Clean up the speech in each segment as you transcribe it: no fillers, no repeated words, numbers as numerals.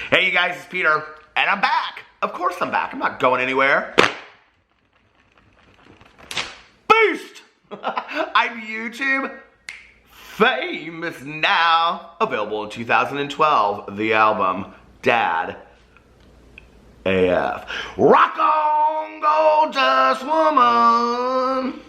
Hey you guys, it's Peter, and I'm back. Of course I'm back. I'm not going anywhere. Boost! I'm YouTube famous now. Available in 2012. The album Dad AF. Rock on, gorgeous woman.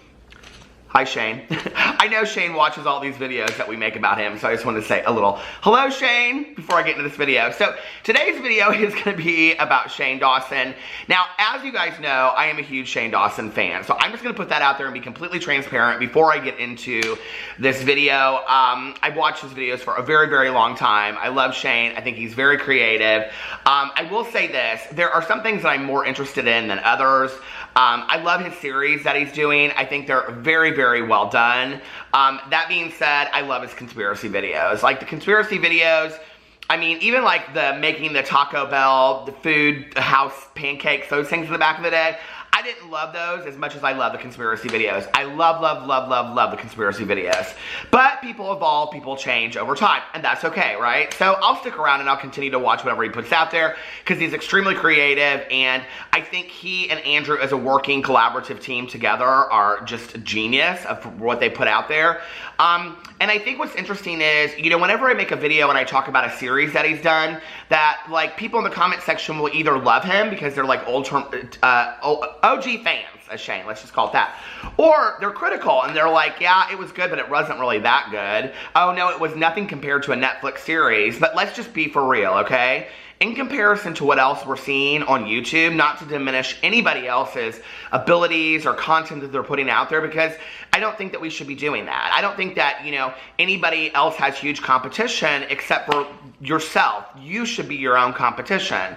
Hi, Shane. I know Shane watches all these videos that we make about him, so I just wanted to say a little hello, Shane, before I get into this video. So today's video is going to be about Shane Dawson. Now, as you guys know, I am a huge Shane Dawson fan, so I'm just going to put that out there and be completely transparent before I get into this video. I've watched his videos for a very, very long time. I love Shane. I think he's very creative. I will say this. There are some things that I'm more interested in than others. I love his series that he's doing. I think they're very, very well done. That being said, I love his conspiracy videos. Like the conspiracy videos, I mean, even like the making the Taco Bell, the food house pancakes, those things in the back of the day, I didn't love those as much as I love the conspiracy videos. I love the conspiracy videos. But people evolve, people change over time, and that's okay, right? So I'll stick around and I'll continue to watch whatever he puts out there because he's extremely creative, and I think he and Andrew as a working collaborative team together are just genius of what they put out there. And I think what's interesting is, you know, whenever I make a video and I talk about a series that he's done, that like people in the comment section will either love him because they're like OG fans of Shane, let's just call it that. Or they're critical and they're like, yeah, it was good, but it wasn't really that good. Oh no, it was nothing compared to a Netflix series. But let's just be for real, okay? In comparison to what else we're seeing on YouTube, not to diminish anybody else's abilities or content that they're putting out there, because I don't think that we should be doing that. I don't think that, you know, anybody else has huge competition except for yourself. You should be your own competition.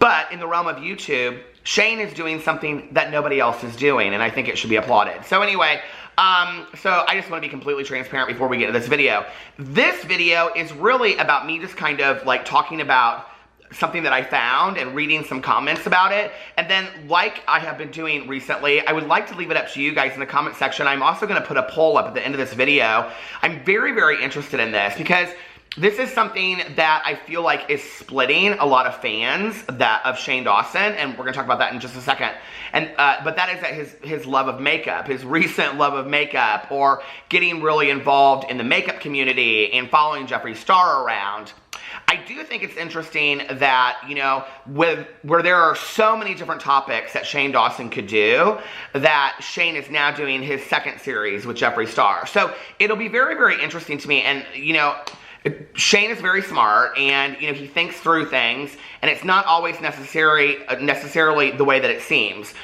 But in the realm of YouTube, Shane is doing something that nobody else is doing, and I think it should be applauded. So anyway, so I just want to be completely transparent before we get into this video. This video is really about me just kind of like talking about something that I found and reading some comments about it. And then, like I have been doing recently, I would like to leave it up to you guys in the comment section. I'm also going to put a poll up at the end of this video. I'm very, very interested in this because this is something that I feel like is splitting a lot of fans of Shane Dawson, and we're going to talk about that in just a second. And but that is that his love of makeup, his recent love of makeup, or getting really involved in the makeup community and following Jeffree Star around. I do think it's interesting that, you know, where there are so many different topics that Shane Dawson could do, that Shane is now doing his second series with Jeffree Star. So it'll be very, very interesting to me. And, you know, Shane is very smart, and, you know, he thinks through things, and it's not always necessarily the way that it seems.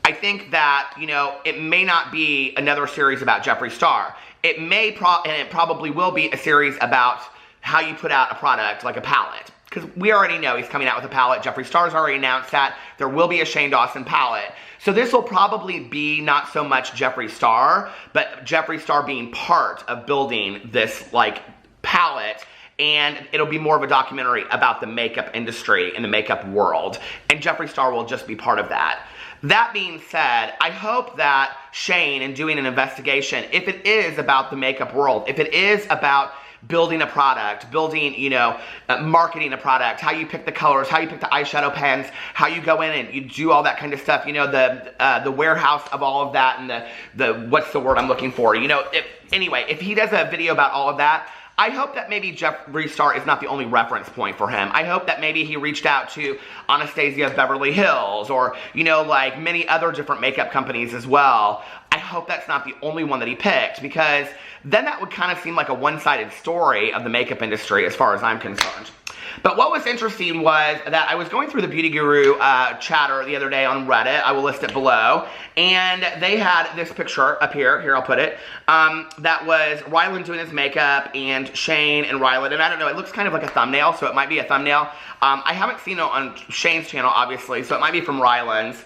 I think that, you know, it may not be another series about Jeffree Star. It may, and it probably will be a series about how you put out a product like a palette. Because we already know he's coming out with a palette. Jeffree Star's already announced that. There will be a Shane Dawson palette. So this will probably be not so much Jeffree Star, but Jeffree Star being part of building this, like, palette. And it'll be more of a documentary about the makeup industry and the makeup world. And Jeffree Star will just be part of that. That being said, I hope that Shane, in doing an investigation, if it is about the makeup world, if it is about building a product, building, you know, marketing a product, how you pick the colors, how you pick the eyeshadow pens, how you go in and you do all that kind of stuff, you know, the warehouse of all of that, and the what's the word I'm looking for, you know, anyway, if he does a video about all of that, I hope that maybe Jeffree Star is not the only reference point for him. I hope that maybe he reached out to Anastasia of Beverly Hills, or, you know, like many other different makeup companies as well. I hope that's not the only one that he picked, because then that would kind of seem like a one-sided story of the makeup industry as far as I'm concerned. But what was interesting was that I was going through the Beauty Guru chatter the other day on Reddit. I will list it below. And they had this picture up here. Here, I'll put it. That was Ryland doing his makeup, and Shane and Ryland. And I don't know, it looks kind of like a thumbnail, so it might be a thumbnail. I haven't seen it on Shane's channel, obviously, so it might be from Ryland's.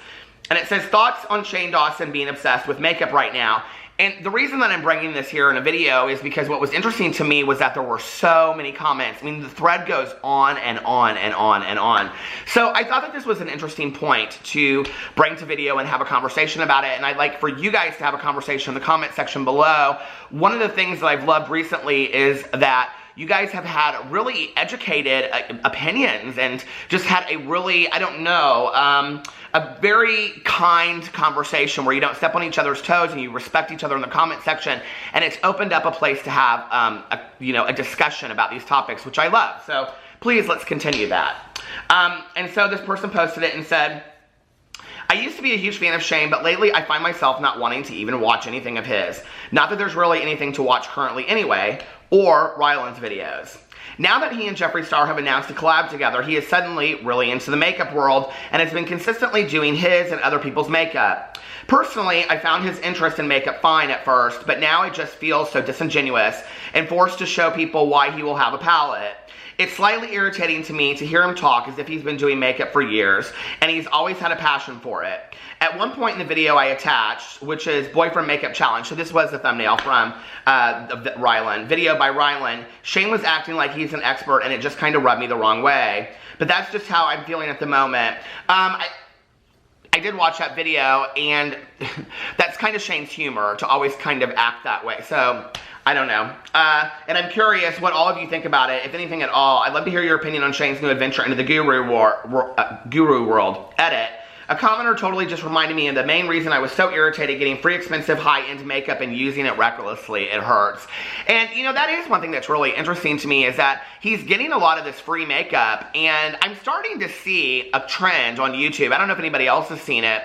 And it says, thoughts on Shane Dawson being obsessed with makeup right now. And the reason that I'm bringing this here in a video is because what was interesting to me was that there were so many comments. I mean, the thread goes on and on and on and on. So I thought that this was an interesting point to bring to video and have a conversation about it. And I'd like for you guys to have a conversation in the comment section below. One of the things that I've loved recently is that you guys have had really educated opinions and just had a really, I don't know, a very kind conversation where you don't step on each other's toes and you respect each other in the comment section, and it's opened up a place to have a discussion about these topics, which I love. So please, let's continue that. And so this person posted it and said, I used to be a huge fan of Shane, but lately I find myself not wanting to even watch anything of his. Not that there's really anything to watch currently anyway, or Ryland's videos. Now that he and Jeffree Star have announced a collab together, he is suddenly really into the makeup world and has been consistently doing his and other people's makeup. Personally, I found his interest in makeup fine at first, but now it just feels so disingenuous and forced to show people why he will have a palette. It's slightly irritating to me to hear him talk as if he's been doing makeup for years, and he's always had a passion for it. At one point in the video I attached, which is Boyfriend Makeup Challenge, so this was the thumbnail from Ryland, video by Ryland, Shane was acting like he's an expert, and it just kind of rubbed me the wrong way. But that's just how I'm feeling at the moment. I did watch that video, and that's kind of Shane's humor, to always kind of act that way. So I don't know. And I'm curious what all of you think about it, if anything at all. I'd love to hear your opinion on Shane's new adventure into the guru world. Edit. A commenter totally just reminded me of the main reason I was so irritated getting free expensive high-end makeup and using it recklessly. It hurts. And, you know, that is one thing that's really interesting to me, is that he's getting a lot of this free makeup, and I'm starting to see a trend on YouTube. I don't know if anybody else has seen it,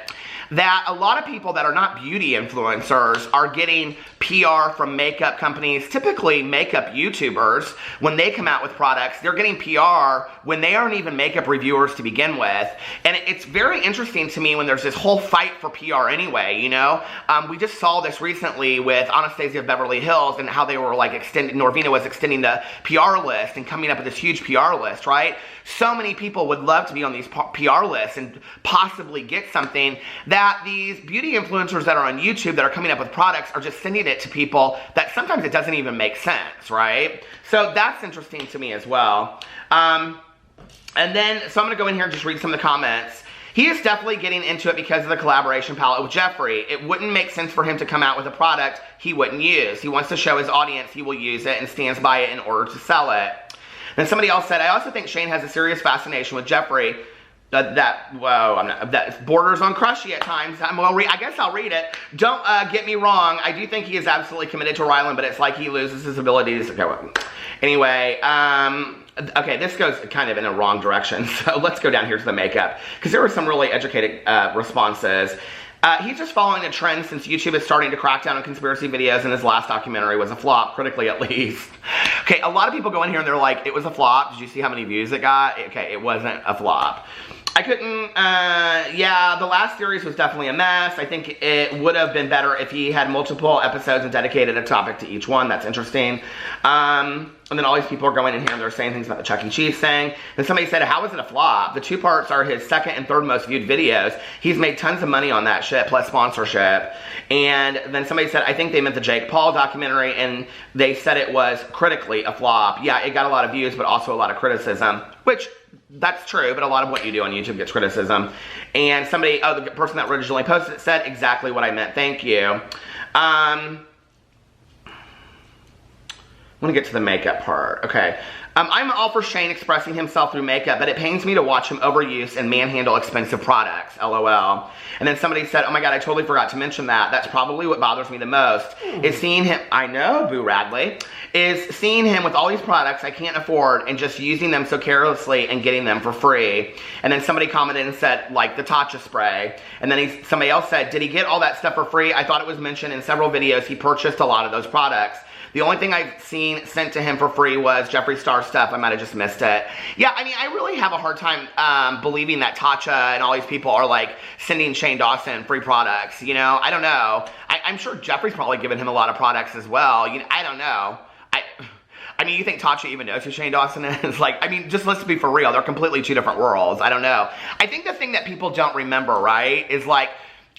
that a lot of people that are not beauty influencers are getting PR from makeup companies, typically makeup YouTubers. When they come out with products, they're getting PR when they aren't even makeup reviewers to begin with. And it's very interesting to me when there's this whole fight for PR anyway, you know? We just saw this recently with Anastasia of Beverly Hills and how they were like Norvina was extending the PR list and coming up with this huge PR list, right? So many people would love to be on these PR lists and possibly get something that these beauty influencers that are on YouTube that are coming up with products are just sending it to people that sometimes it doesn't even make sense, right? So that's interesting to me as well. And then, so I'm going to go in here and just read some of the comments. He is definitely getting into it because of the collaboration palette with Jeffree. It wouldn't make sense for him to come out with a product he wouldn't use. He wants to show his audience he will use it and stands by it in order to sell it. Then somebody else said, I also think Shane has a serious fascination with Jeffree that borders on crushy at times. I guess I'll read it. Don't get me wrong. I do think he is absolutely committed to Ryland, but it's like he loses his abilities. Okay, well, anyway, okay, this goes kind of in a wrong direction. So let's go down here to the makeup, because there were some really educated responses. He's just following a trend since YouTube is starting to crack down on conspiracy videos, and his last documentary was a flop, critically at least. Okay, a lot of people go in here and they're like, it was a flop. Did you see how many views it got? Okay, it wasn't a flop. I couldn't, yeah, the last series was definitely a mess. I think it would have been better if he had multiple episodes and dedicated a topic to each one. That's interesting. And then all these people are going in here and they're saying things about the Chuck E. Cheese thing. Then somebody said, how is it a flop? The two parts are his second and third most viewed videos. He's made tons of money on that shit, plus sponsorship. And then somebody said, I think they meant the Jake Paul documentary, and they said it was critically a flop. Yeah, it got a lot of views, but also a lot of criticism, which that's true, but a lot of what you do on YouTube gets criticism. And somebody, oh, the person that originally posted it said exactly what I meant. Thank you. I want to get to the makeup part. Okay. I'm all for Shane expressing himself through makeup, but it pains me to watch him overuse and manhandle expensive products. LOL. And then somebody said, oh my god, I totally forgot to mention that. That's probably what bothers me the most. Is seeing him, I know, Boo Radley, is seeing him with all these products I can't afford and just using them so carelessly and getting them for free. And then somebody commented and said, like the Tatcha spray. And then somebody else said, did he get all that stuff for free? I thought it was mentioned in several videos he purchased a lot of those products. The only thing I've seen sent to him for free was Jeffree Star stuff. I might have just missed it. Yeah, I mean, I really have a hard time believing that Tatcha and all these people are like sending Shane Dawson free products. You know, I don't know. I'm sure Jeffree's probably given him a lot of products as well. You know, I don't know. I mean, you think Tatcha even knows who Shane Dawson is? Like, I mean, just let's be for real. They're completely two different worlds. I don't know. I think the thing that people don't remember, right, is like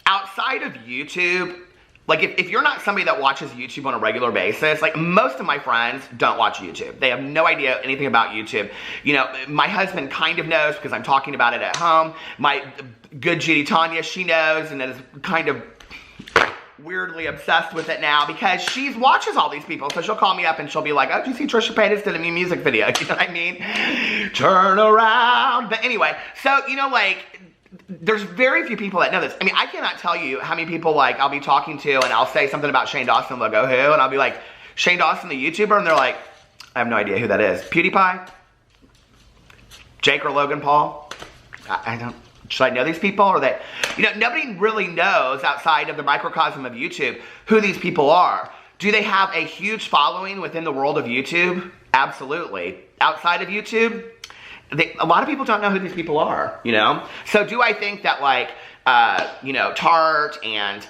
outside of YouTube, like, if you're not somebody that watches YouTube on a regular basis, like, most of my friends don't watch YouTube. They have no idea anything about YouTube. You know, my husband kind of knows because I'm talking about it at home. My good Judy Tanya, she knows, and it is kind of weirdly obsessed with it now because she watches all these people. So she'll call me up and she'll be like, oh, did you see Trisha Paytas did a new music video? You know what I mean? Turn around. But anyway, so, you know, like, there's very few people that know this. I mean, I cannot tell you how many people, like, I'll be talking to and I'll say something about Shane Dawson and they'll go, who? And I'll be like, Shane Dawson, the YouTuber? And they're like, I have no idea who that is. PewDiePie? Jake or Logan Paul? I don't, should I know these people? Or they, you know, nobody really knows outside of the microcosm of YouTube who these people are. Do they have a huge following within the world of YouTube? Absolutely. Outside of YouTube, a lot of people don't know who these people are, you know? So do I think that, like, you know, Tarte and,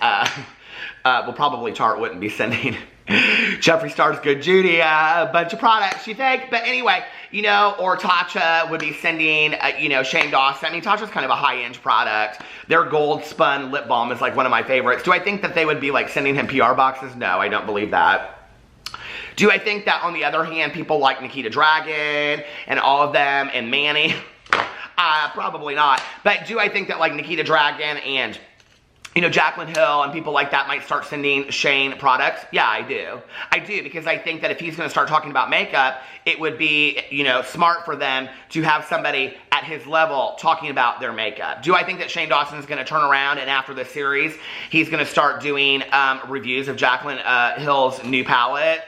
well, probably Tarte wouldn't be sending Jeffree Star's Good Judy a bunch of products, you think? But anyway, you know, or Tatcha would be sending, you know, Shane Dawson. I mean, Tatcha's kind of a high-end product. Their gold spun lip balm is like one of my favorites. Do I think that they would be like sending him PR boxes? No, I don't believe that. Do I think that, on the other hand, people like Nikita Dragon and all of them and Manny? Probably not. But do I think that, like, Nikita Dragon and, you know, Jaclyn Hill and people like that might start sending Shane products? Yeah, I do. I do, because I think that if he's going to start talking about makeup, it would be, you know, smart for them to have somebody at his level talking about their makeup. Do I think that Shane Dawson is going to turn around and after this series, he's going to start doing reviews of Jaclyn Hill's new palette?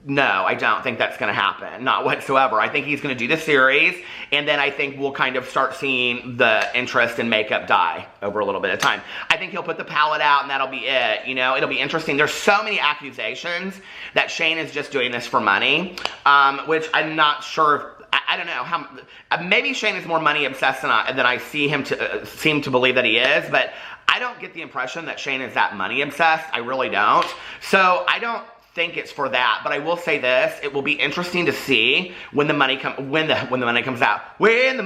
No, I don't think that's going to happen. Not whatsoever. I think he's going to do the series, and then I think we'll kind of start seeing the interest in makeup die over a little bit of time. I think he'll put the palette out, and that'll be it. You know, it'll be interesting. There's so many accusations that Shane is just doing this for money, which I'm not sure. I don't know how. Maybe Shane is more money obsessed than I see him to seem to believe that he is, but I don't get the impression that Shane is that money obsessed. I really don't. So I don't think it's for that, but I will say this: it will be interesting to see when the money comes out. When the money comes out, money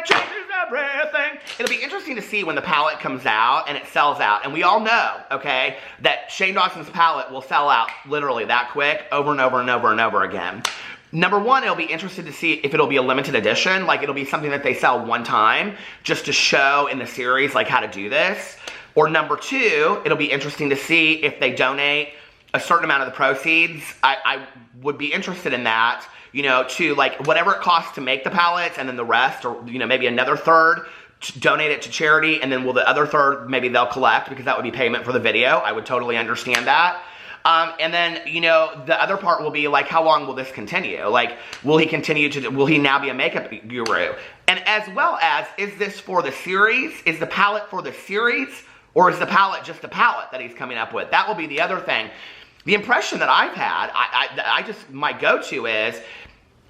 changes everything. It'll be interesting to see when the palette comes out and it sells out. And we all know, okay, that Shane Dawson's palette will sell out literally that quick, over and over and over and over again. Number one, it'll be interesting to see if it'll be a limited edition, like it'll be something that they sell one time just to show in the series like how to do this. Or number two, it'll be interesting to see if they donate a certain amount of the proceeds. I would be interested in that, you know, to like whatever it costs to make the palettes, and then the rest, or, you know, maybe another third, to donate it to charity, and then will the other third, maybe they'll collect, because that would be payment for the video. I would totally understand that. And then, you know, the other part will be like, how long will this continue? Like, will he now be a makeup guru? And as well as, is this for the series? Is the palette for the series? Or is the palette just a palette that he's coming up with? That will be the other thing. The impression that I've had, my go-to is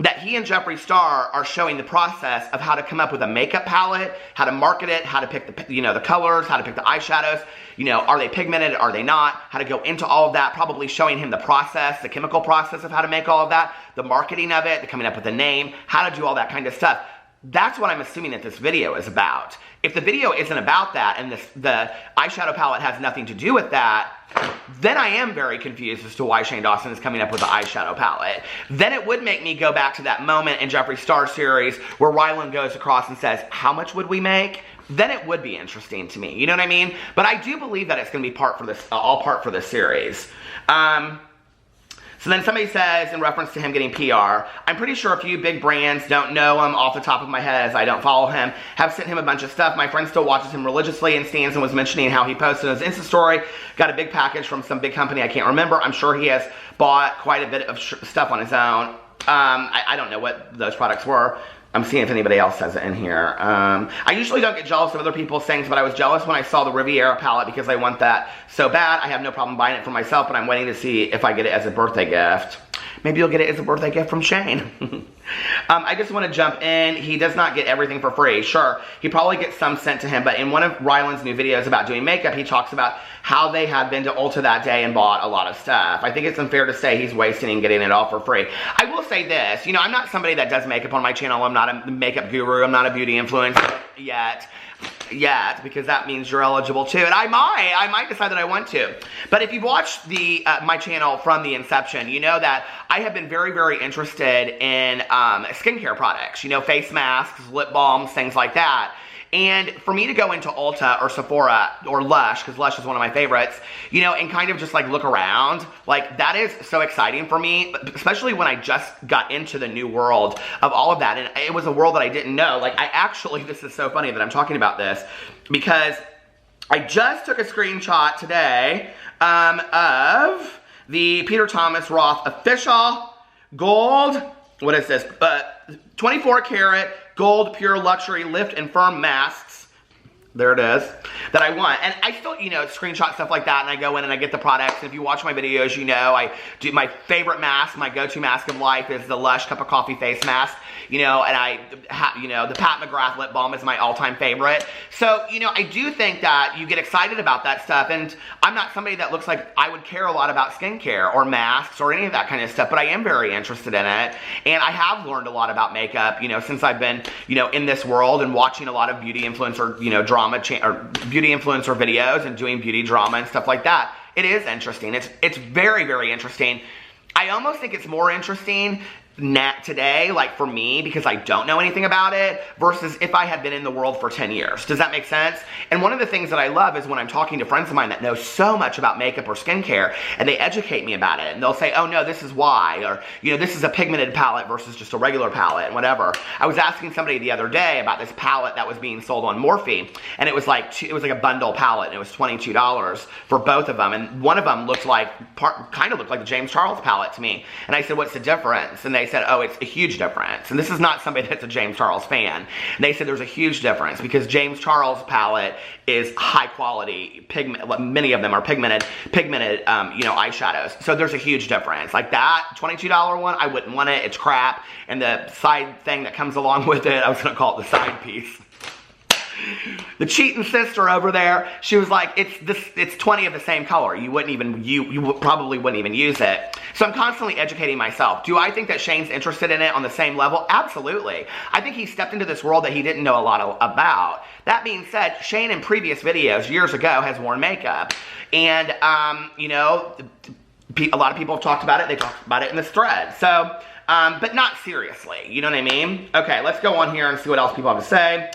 that he and Jeffree Star are showing the process of how to come up with a makeup palette, how to market it, how to pick the, you know, the colors, how to pick the eyeshadows, you know, are they pigmented, are they not, how to go into all of that, probably showing him the process, the chemical process of how to make all of that, the marketing of it, the coming up with a name, how to do all that kind of stuff. That's what I'm assuming that this video is about. If the video isn't about that and the eyeshadow palette has nothing to do with that, then I am very confused as to why Shane Dawson is coming up with the eyeshadow palette. Then it would make me go back to that moment in Jeffree Star's series where Rylan goes across and says, how much would we make? Then it would be interesting to me. You know what I mean? But I do believe that it's going to be all part for this series. So then somebody says, in reference to him getting PR, I'm pretty sure a few big brands, don't know him off the top of my head as I don't follow him, have sent him a bunch of stuff. My friend still watches him religiously and stands and was mentioning how he posted his Insta story, got a big package from some big company I can't remember. I'm sure he has bought quite a bit of stuff on his own. I don't know what those products were. I'm seeing if anybody else says it in here. I usually don't get jealous of other people's things, but I was jealous when I saw the Riviera palette because I want that so bad. I have no problem buying it for myself, but I'm waiting to see if I get it as a birthday gift. Maybe you'll get it as a birthday gift from Shane. I just want to jump in. He does not get everything for free. Sure, he probably gets some sent to him, but in one of Rylan's new videos about doing makeup, he talks about how they had been to Ulta that day and bought a lot of stuff. I think it's unfair to say he's wasting and getting it all for free. I will say this, you know, I'm not somebody that does makeup on my channel. I'm not a makeup guru. I'm not a beauty influencer yet, because that means you're eligible too. And I might decide that I want to. But if you've watched my channel from the inception, you know that I have been very, very interested in skincare products. You know, face masks, lip balms, things like that. And for me to go into Ulta or Sephora or Lush, because Lush is one of my favorites, you know, and kind of just like look around, like that is so exciting for me, especially when I just got into the new world of all of that. And it was a world that I didn't know. Like I actually, this is so funny that I'm talking about this because I just took a screenshot today of the Peter Thomas Roth official gold, what is this? 24 karat gold pure luxury lift and firm masks. There it is, that I want. And I still, you know, screenshot stuff like that, and I go in and I get the products. And if you watch my videos, you know, I do my favorite mask, my go-to mask of life is the Lush Cup of Coffee face mask. You know, and you know, the Pat McGrath lip balm is my all-time favorite. So, you know, I do think that you get excited about that stuff, and I'm not somebody that looks like I would care a lot about skincare or masks or any of that kind of stuff, but I am very interested in it, and I have learned a lot about makeup, you know, since I've been, you know, in this world and watching a lot of beauty influencer, you know, beauty influencer videos and doing beauty drama and stuff like that. It is interesting. It's very, very interesting. I almost think it's more interesting today, like for me, because I don't know anything about it, versus if I had been in the world for 10 years. Does that make sense? And one of the things that I love is when I'm talking to friends of mine that know so much about makeup or skincare, and they educate me about it, and they'll say, oh no, this is why, or, you know, this is a pigmented palette versus just a regular palette, and whatever. I was asking somebody the other day about this palette that was being sold on Morphe, and it was like a bundle palette, and it was $22 for both of them, and one of them looked like, kind of looked like the James Charles palette to me, and I said, what's the difference? And they said, oh, it's a huge difference. And this is not somebody that's a James Charles fan. And they said there's a huge difference because James Charles palette is high quality pigment. Many of them are pigmented, you know, eyeshadows. So there's a huge difference. Like that $22 one, I wouldn't want it. It's crap. And the side thing that comes along with it, I was going to call it the side piece. The cheating sister over there, she was like, it's 20 of the same color. You probably wouldn't even use it. So I'm constantly educating myself. Do I think that Shane's interested in it on the same level? Absolutely. I think he stepped into this world that he didn't know a lot about. That being said, Shane in previous videos years ago has worn makeup. And, you know, a lot of people have talked about it. They talked about it in this thread. So, but not seriously. You know what I mean? Okay, let's go on here and see what else people have to say.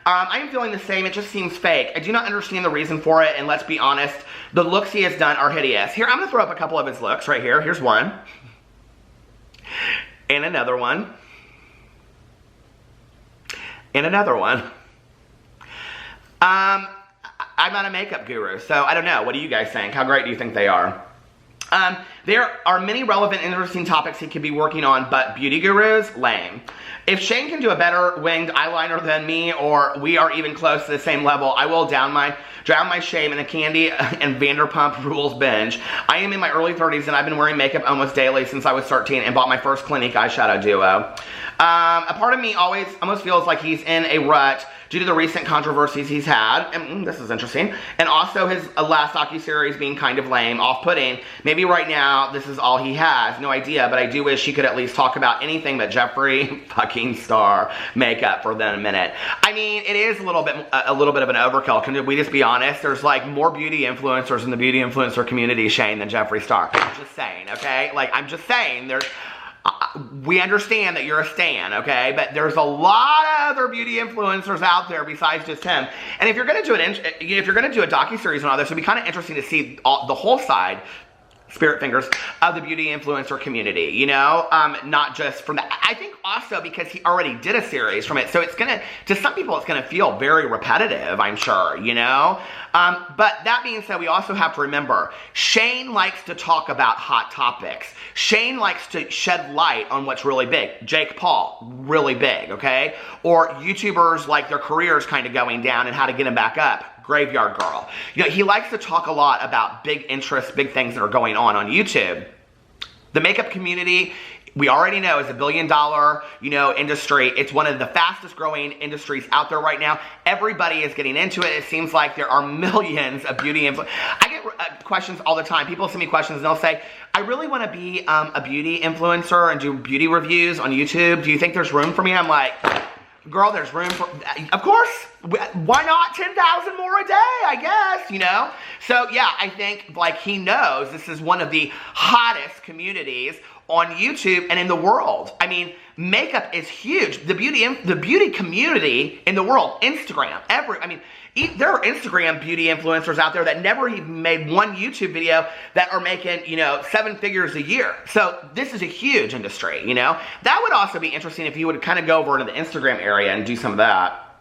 I am feeling the same. It just seems fake. I do not understand the reason for it, and let's be honest, the looks he has done are hideous. Here, I'm going to throw up a couple of his looks right here. Here's one. And another one. And another one. I'm not a makeup guru, so I don't know. What do you guys think? How great do you think they are? There are many relevant, interesting topics he could be working on, but beauty gurus, lame. If Shane can do a better winged eyeliner than me, or we are even close to the same level, I will drown my shame in a Candy and Vanderpump Rules binge. I am in my early 30s, and I've been wearing makeup almost daily since I was 13 and bought my first Clinique eyeshadow duo. A part of me almost feels like he's in a rut due to the recent controversies he's had, and this is interesting, and also his last docuseries being kind of lame, off-putting. Maybe right now this is all he has, no idea, but I do wish he could at least talk about anything but Jeffree fucking Star makeup for then a minute. I mean, it is a little bit of an overkill. Can we just be honest? There's like more beauty influencers in the beauty influencer community, Shane, than Jeffree Star. I'm just saying, okay? Like, I'm just saying, we understand that you're a stan, okay? But there's a lot of other beauty influencers out there besides just him. And if you're gonna do a docuseries and all this, it'd be kind of interesting to see the whole side, spirit fingers, of the beauty influencer community, you know? Not just from that. I think also because he already did a series from it, so it's gonna, to some people, it's gonna feel very repetitive, I'm sure, you know? But that being said, we also have to remember, Shane likes to talk about hot topics. Shane likes to shed light on what's really big. Jake Paul, really big, okay? Or YouTubers like their careers kind of going down and how to get them back up. Graveyard Girl. You know, he likes to talk a lot about big interests, big things that are going on YouTube. The makeup community, we already know, is $1 billion, you know, industry. It's one of the fastest growing industries out there right now. Everybody is getting into it. It seems like there are millions of beauty influencers. I get questions all the time. People send me questions and they'll say, I really want to be a beauty influencer and do beauty reviews on YouTube. Do you think there's room for me? I'm like, girl, there's room for, of course, why not 10,000 more a day, I guess, you know? So, yeah, I think, like, he knows this is one of the hottest communities on YouTube and in the world. I mean, makeup is huge. The beauty community in the world, Instagram, there are Instagram beauty influencers out there that never even made one YouTube video that are making, you know, 7 figures a year. So this is a huge industry, you know. That would also be interesting if you would kind of go over into the Instagram area and do some of that.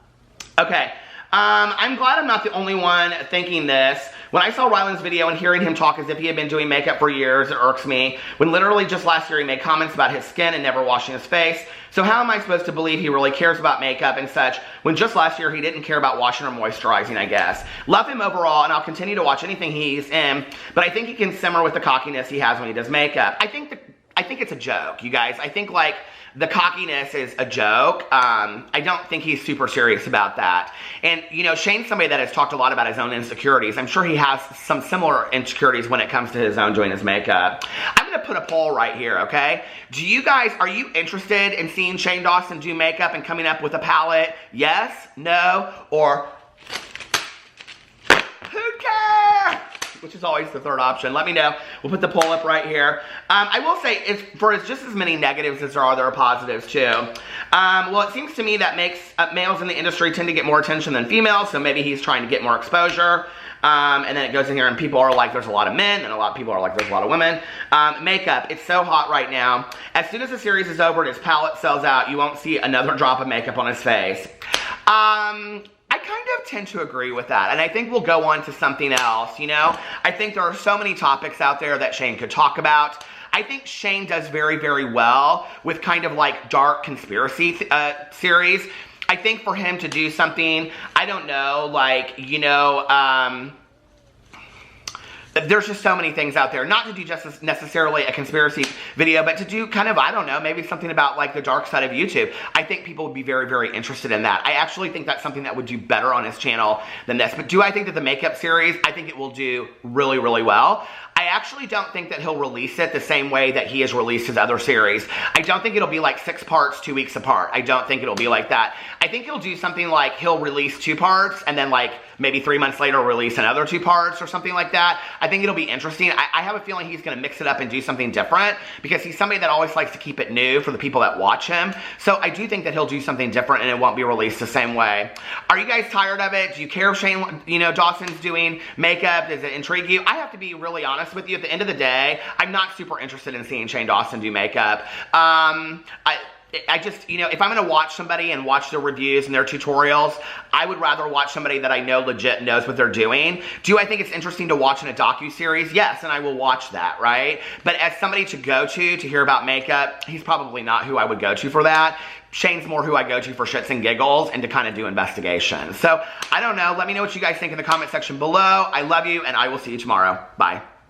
Okay, I'm glad I'm not the only one thinking this. When I saw Ryland's video and hearing him talk as if he had been doing makeup for years, it irks me. When literally just last year he made comments about his skin and never washing his face. So how am I supposed to believe he really cares about makeup and such when just last year he didn't care about washing or moisturizing, I guess. Love him overall, and I'll continue to watch anything he's in, but I think he can simmer with the cockiness he has when he does makeup. I think it's a joke, you guys. I think, like, the cockiness is a joke. I don't think he's super serious about that. And, you know, Shane's somebody that has talked a lot about his own insecurities. I'm sure he has some similar insecurities when it comes to his own doing his makeup. I'm going to put a poll right here, okay? Do you guys, are you interested in seeing Shane Dawson do makeup and coming up with a palette? Yes? No? Or who'd care? Which is always the third option. Let me know. We'll put the poll up right here. I will say, it's just as many negatives as there are positives too. Well, it seems to me that males in the industry tend to get more attention than females, so maybe he's trying to get more exposure. And then it goes in here and people are like, there's a lot of men, and a lot of people are like, there's a lot of women. Makeup, it's so hot right now. As soon as the series is over and his palette sells out, you won't see another drop of makeup on his face. I kind of tend to agree with that, and I think we'll go on to something else, you know? I think there are so many topics out there that Shane could talk about. I think Shane does very, very well with kind of like dark conspiracy series. I think for him to do something, I don't know, like, you know, there's just so many things out there. Not to do just necessarily a conspiracy video, but to do kind of, I don't know, maybe something about like the dark side of YouTube. I think people would be very, very interested in that. I actually think that's something that would do better on his channel than this. But do I think that the makeup series, I think it will do really, really well. I actually don't think that he'll release it the same way that he has released his other series. I don't think it'll be like 6 parts, 2 weeks apart. I don't think it'll be like that. I think he'll do something like he'll release 2 parts and then like maybe 3 months later release another 2 parts or something like that. I think it'll be interesting. I have a feeling he's going to mix it up and do something different because he's somebody that always likes to keep it new for the people that watch him. So I do think that he'll do something different and it won't be released the same way. Are you guys tired of it? Do you care if Shane, you know, Dawson's doing makeup? Does it intrigue you? I have to be really honest with you. At the end of the day, I'm not super interested in seeing Shane Dawson do makeup. I just, you know, if I'm going to watch somebody and watch their reviews and their tutorials, I would rather watch somebody that I know legit knows what they're doing. Do I think it's interesting to watch in a docu-series? Yes, and I will watch that, right? But as somebody to go to hear about makeup, he's probably not who I would go to for that. Shane's more who I go to for shits and giggles and to kind of do investigations. So, I don't know. Let me know what you guys think in the comment section below. I love you, and I will see you tomorrow. Bye.